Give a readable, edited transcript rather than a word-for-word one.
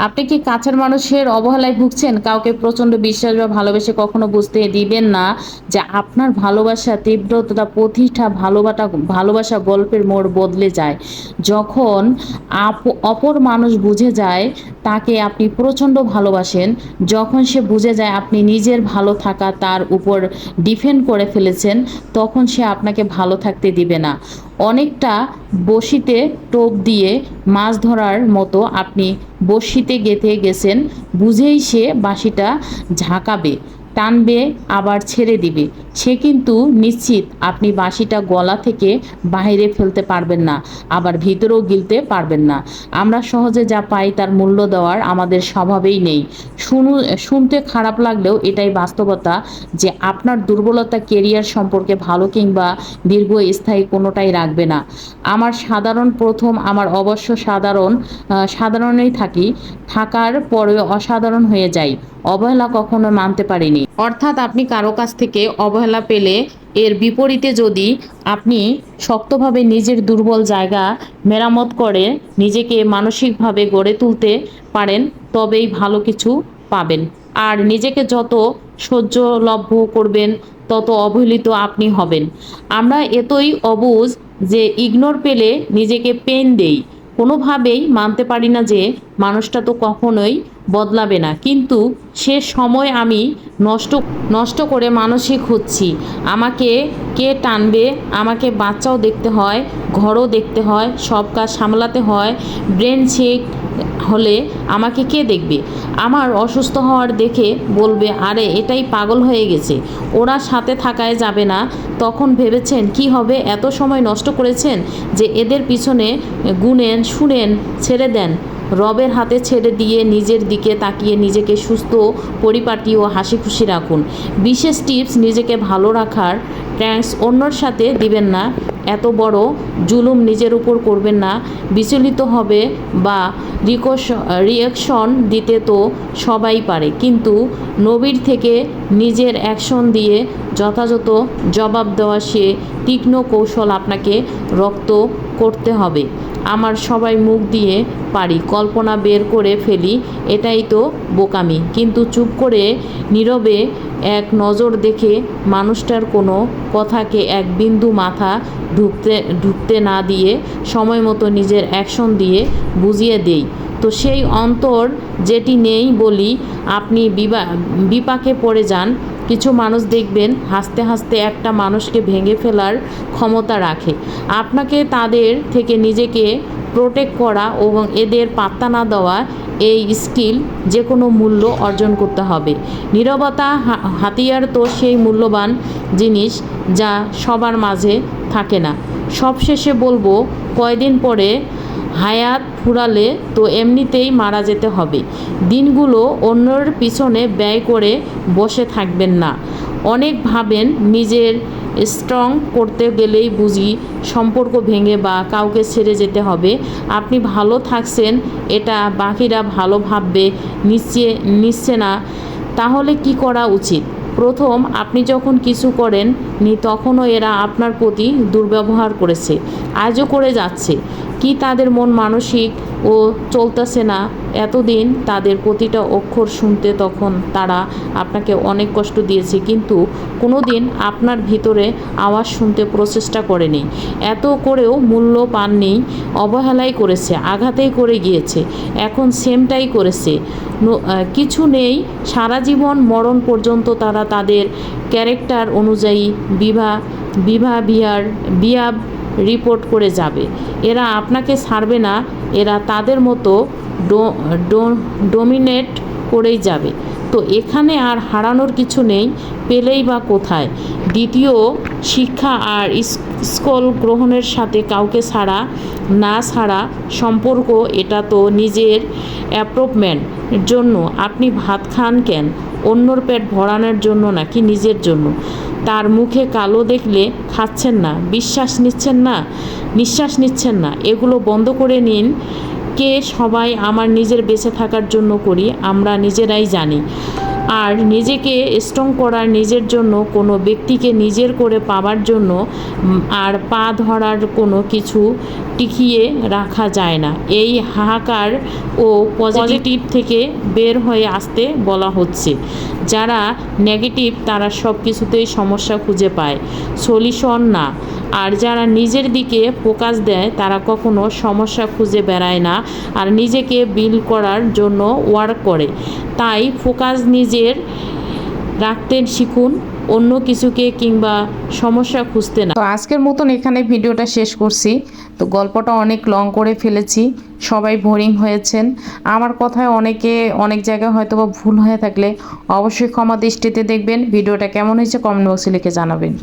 আপনি কি কাছের মানুষের অবহেলায় ভুগছেন? কাউকে প্রচণ্ড বিশ্বাস বা ভালোবেসে কখনো বুঝতে দিবেন না যে আপনার ভালোবাসা তীব্রতা প্রতিটা ভালোবাসা গল্পের মোড় বদলে যায়। যখন অপর মানুষ বুঝে যায় তাকে আপনি প্রচণ্ড ভালোবাসেন, যখন সে বুঝে যায় আপনি নিজের ভালো থাকা তার উপর ডিপেন্ড করে ফেলেছেন, তখন সে আপনাকে ভালো থাকতে দিবে না। অনেকটা বড়শিতে টোপ দিয়ে মাছ ধরার মতো আপনি বড়শিতে গেঁথে গেছেন, বুঝেই সে বাঁশিটা ঝাঁকাবে, টানবে, আবার ছেড়ে দিবে। সে কিন্তু নিশ্চিত আপনি বাঁশিটা গলা থেকে বাহিরে ফেলতে পারবেন না, আবার ভিতরেও গিলতে পারবেন না। আমরা সহজে যা পাই তার মূল্য দেওয়ার আমাদের স্বভাবেই নেই। শুনতে খারাপ লাগলেও এটাই বাস্তবতা যে আপনার দুর্বলতা কেরিয়ার সম্পর্কে ভালো কিংবা দীর্ঘস্থায়ী কোনোটাই রাখবে না। আমার অবশ্য সাধারণই থাকার পরেও অসাধারণ হয়ে যাই। অবহেলা কখনো মানতে পারিনি। অর্থাৎ আপনি কারো কাছ থেকে অবহেলা পেলে এর বিপরীতে যদি আপনি শক্তভাবে নিজের দুর্বল জায়গা মেরামত করে নিজেকে মানসিকভাবে গড়ে তুলতে পারেন, তবেই ভালো কিছু পাবেন। আর নিজেকে যত সহ্যলভ্য করবেন তত অবহেলিত আপনি হবেন। আমরা এতই অবুঝ যে ইগনোর পেলে নিজেকে পেন দেই। কোনোভাবেই মানতে পারি না যে মানুষটা তো কখনোই বদলাবে না, কিন্তু সে সময় আমি নষ্ট করে মানসিক হচ্ছি। আমাকে কে টানবে? আমাকে বাচ্চাও দেখতে হয়, ঘরও দেখতে হয়, সব কাজ সামলাতে হয়। ব্রেন চেক হলে আমাকে কে দেখবে? আমার অসুস্থ হওয়ার দেখে বলবে, আরে এটাই পাগল হয়ে গেছে, ওরা সাথে থাকায় যাবে না। তখন ভেবেছেন কি হবে? এত সময় নষ্ট করেছেন যে এদের পিছনে গুনেন, শুনেন, ছেড়ে দেন। রবের হাতে ছেড়ে দিয়ে নিজের দিকে তাকিয়ে নিজেকে সুস্থ, পরিপাটি ও হাসি খুশি রাখুন। বিশেষ টিপস, নিজেকে ভালো রাখার ট্যাঙ্কস অন্যর সাথে দিবেন না। এত বড় জুলুম নিজের উপর করবেন না। বিচলিত হবে বা রিয়াকশন দিতে তো সবাই পারে, কিন্তু নবীর থেকে নিজের অ্যাকশন দিয়ে যথাযথ জবাব দেওয়া সে তীক্ষ্ণ কৌশল আপনাকে রপ্ত করতে হবে। আমার সবাই মুখ দিয়ে পারি, কল্পনা বের করে ফেলি, এটাই তো বোকামি। কিন্তু চুপ করে নীরবে এক নজর দেখে মানুষটার কোনো কথাকে এক বিন্দু মাথা ঢুকতে না দিয়ে সময় মতো নিজের অ্যাকশন দিয়ে বুঝিয়ে দেই, তো সেই অন্তর যেটি নেই বলি আপনি বিপাকে পড়ে যান। কিছু মানুষ দেখবেন হাসতে হাসতে একটা মানুষকে ভেঙে ফেলার ক্ষমতা রাখে। আপনাকে তাদের থেকে নিজেকে প্রোটেক্ট করা এবং এদের পাত্তা না দেওয়া, এই স্কিল যে কোনো মূল্য অর্জন করতে হবে। নীরবতা হাতিয়ার তো সেই মূল্যবান জিনিস যা সবার মাঝে থাকে না। সবশেষে বলবো, কয়দিন পরে হায়াত ফুরালে তো এমনিতেই মারা যেতে হবে। দিনগুলো অন্যের পিছনে ব্যয় করে বসে থাকবেন না। অনেক ভাবেন নিজের স্ট্রং করতে গেলেই বুঝি সম্পর্ক ভেঙে বা কাউকে ছেড়ে যেতে হবে। আপনি ভালো থাকছেন এটা বাকিরা ভালো ভাববে নিচ্ছে না, তাহলে কি করা উচিত? প্রথম, আপনি যখন কিছু করেন নি তখনও এরা আপনার প্রতি দুর্ব্যবহার করেছে, আজও করে যাচ্ছে। কি তাদের মন মানসিক ও চলতেছে না? এতদিন তাদের প্রতিটা অক্ষর শুনতে তখন তারা আপনাকে অনেক কষ্ট দিয়েছে, কিন্তু কোনো দিন আপনার ভিতরে আওয়াজ শুনতে প্রচেষ্টা করেনি। এত করেও মূল্য পাননি, অবহেলাই করেছে, আঘাতেই করে গিয়েছে, এখন সেমটাই করেছে। কিছু নেই, সারা জীবন মরণ পর্যন্ত তারা তাদের ক্যারেক্টার অনুযায়ী বিহেভ রিপোর্ট করে যাবে। এরা আপনাকে ছাড়বে না, এরা তাদের মতো ডোমিনেট করেই যাবে। তো এখানে আর হারানোর কিছু নেই, পেলেই বা কোথায়? দ্বিতীয় শিক্ষা, আর স্কুল গ্রহণের সাথে কাউকে না ছাড়া সম্পর্ক, এটা তো নিজের অ্যাপ্রুভমেন্ট জন্য। আপনি ভাত খান কেন? অন্যর পেট ভরানোর জন্য নাকি নিজের জন্য? তার মুখে কালো দেখলে খাচ্ছেন না, নিঃশ্বাস নিচ্ছেন না, এগুলো বন্ধ করে নিন। সবাই আমার নিজের বেঁচে থাকার জন্য করি, আমরা নিজেরাই জানি। আর নিজেকে স্ট্রং করার, নিজের জন্য কোনো ব্যক্তিকে নিজের করে পাওয়ার জন্য আর পা ধরার কোনো কিছু টিকিয়ে রাখা যায় না। এই হাহাকার ও পজিটিভ থেকে বের হয়ে আসতে বলা হচ্ছে। যারা নেগেটিভ তারা সব কিছুতেই সমস্যা খুঁজে পায়, সলিউশন না। আর যারা নিজের দিকে ফোকাস দেয় তারা কখনো সমস্যা খুঁজে বেড়ায় না আর নিজেকে বিল্ড করার জন্য ওয়ার্ক করে। তাই ফোকাস নিজের রাখতে শিখুন, অন্য কিছুকে কিংবা সমস্যা খুঁজতে না। তো আজকের মতন এখানে ভিডিওটা শেষ করছি। তো গল্পটা অনেক লং করে ফেলেছি, সবাই বোরিং হয়েছেন। আমার কথায় অনেক জায়গায় হয়তো বা ভুল হয়ে থাকলে অবশ্যই ক্ষমা দৃষ্টিতে দেখবেন। ভিডিওটা কেমন হয়েছে কমেন্ট বক্সে লিখে জানাবেন।